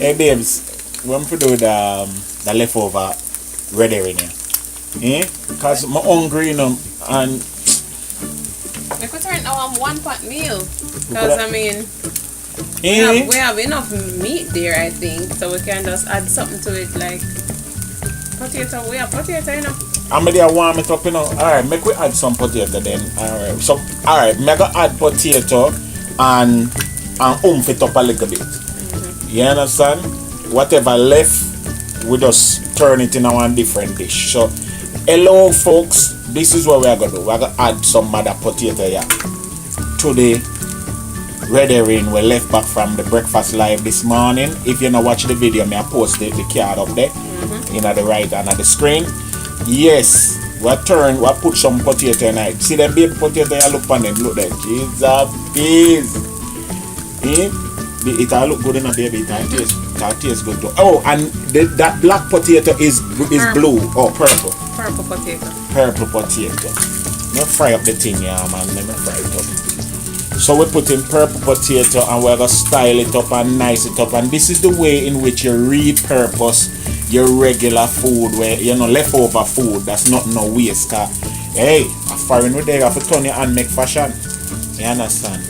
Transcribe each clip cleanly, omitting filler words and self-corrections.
Hey babes, when we do the leftover red herring here? Eh? Cause I'm hungry, you know, and We could turn our one pot meal. we Because, coulda- I mean, eh? we have enough meat there, I think. So we can just add something to it like potato. We have potato, you know. I'm gonna warm it up, you know. Alright, make we add some potato then. Alright. So alright, me gonna add potato and oomph it up a little bit. You understand? Whatever left, we just turn it in a one different dish. So hello folks, this is what we are gonna do. We're gonna add some other potato here to the red herring we left back from the breakfast live this morning. If you not watch the video, me I post the card up there in the right hand of the screen. Yes, we put some potato in it. See them baby potato you look on them, look there. Jesus, eh? It all look good in a baby, it tastes good too. Oh, and that black potato is blue or purple. Purple potato. Purple potato. Let me fry up the thing, yeah man, let me fry it up. So we put in purple potato and we're gonna style it up and nice it up, and this is the way in which you repurpose your regular food, where you know leftover food that's not no waste. Hey, a foreign with there have to turn your hand make fashion. You understand?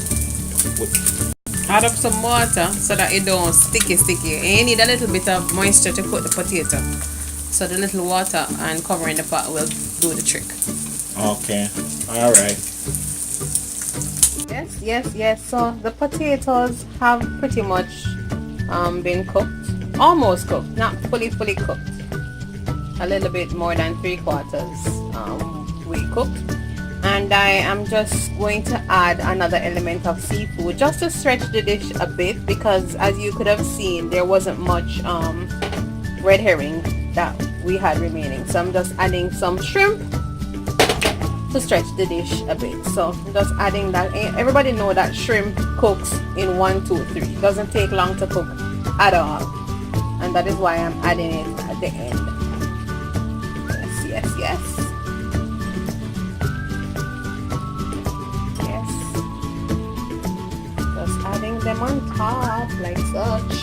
Add up some water so that it don't sticky. And you need a little bit of moisture to cook the potato. So the little water and covering the pot will do the trick. Okay. Alright. Yes. So the potatoes have pretty much been cooked. Almost cooked. Not fully cooked. A little bit more than 3/4 we cooked. And I am just going to add another element of seafood just to stretch the dish a bit, because as you could have seen there wasn't much red herring that we had remaining. So I'm just adding some shrimp to stretch the dish a bit. So just adding that. Everybody know that shrimp cooks in 1, 2, 3. It doesn't take long to cook at all, and that is why I'm adding it at the end. Yes. Just adding them on top like such.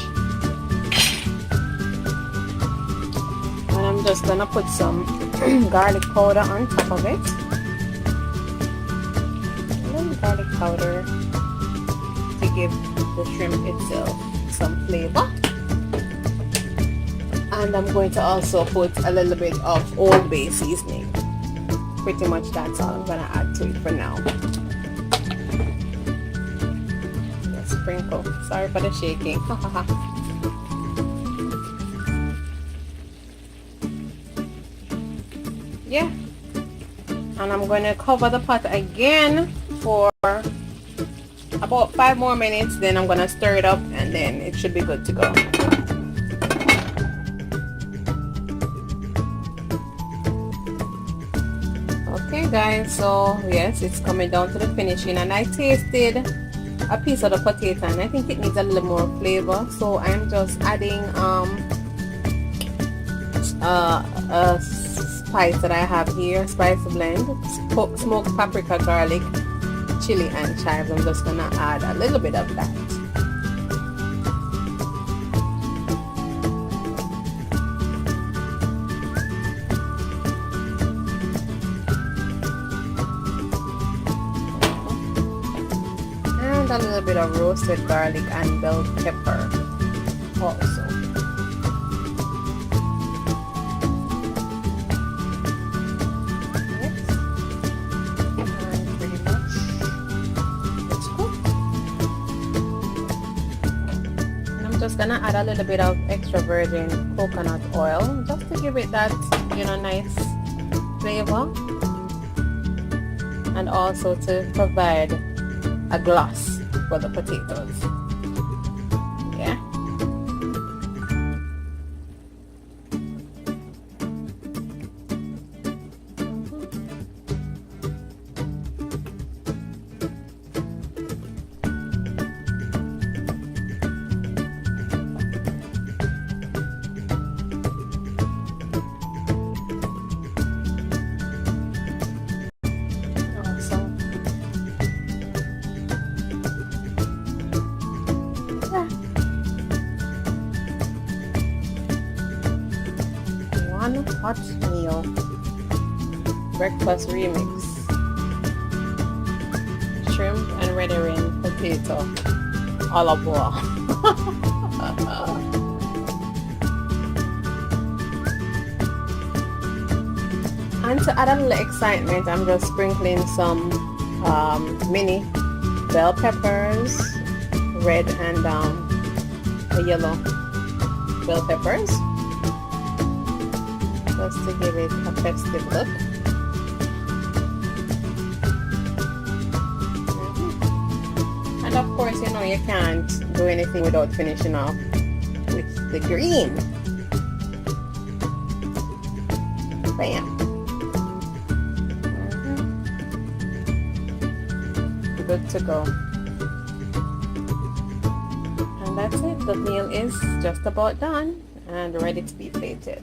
And I'm just gonna put some garlic powder on top of it. A little garlic powder to give the shrimp itself some flavor. And I'm going to also put a little bit of Old Bay seasoning. Pretty much that's all I'm gonna add to it for now. Just sprinkle. Sorry for the shaking. Yeah. And I'm going to cover the pot again for about 5 more minutes. Then I'm going to stir it up and then it should be good to go. Okay guys, so yes, it's coming down to the finishing, and I tasted a piece of the potato and I think it needs a little more flavor, so I'm just adding a spice that I have here, spice blend, smoked paprika, garlic, chili and chives. I'm just gonna add a little bit of that. A little bit of roasted garlic and bell pepper also. Yes. And pretty much it's cooked. And I'm just gonna add a little bit of extra virgin coconut oil just to give it that, you know, nice flavor, and also to provide a gloss for the potatoes. Yeah. one hot meal. Breakfast remix. Shrimp and red herring potato a la bois. And to add a little excitement, I'm just sprinkling some mini bell peppers, red and yellow bell peppers, just to give it a festive look. And of course, you know, you can't do anything without finishing off with the green. Bam. Good to go. And that's it. The meal is just about done and ready to be plated.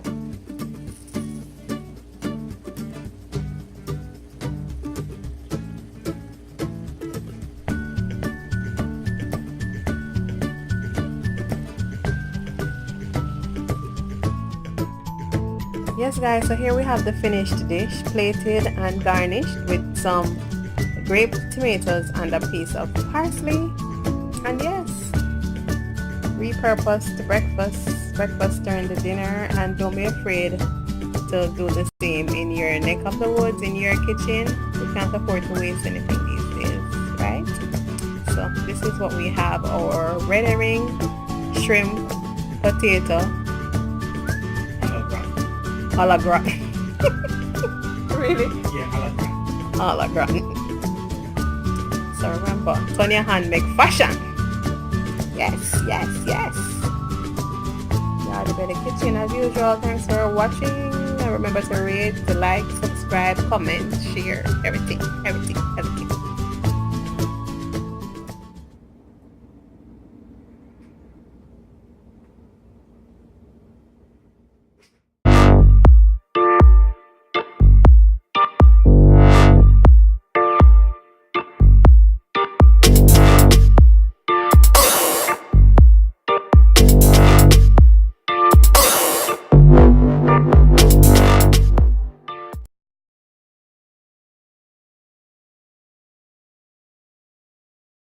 Yes guys, so here we have the finished dish, plated and garnished with some grape tomatoes and a piece of parsley. And yes, repurposed breakfast turned to dinner. And don't be afraid to do the same in your neck of the woods, in your kitchen. We can't afford to waste anything these days, right? So this is what we have: our red herring, shrimp, potato, a la gratin. Really? Yeah, A la gratin. So remember, turn your hand, make fashion. Yes, yes, yes. Yardie Belly Kitchen as usual. Thanks for watching. And remember to rate, to like, subscribe, comment, share, everything.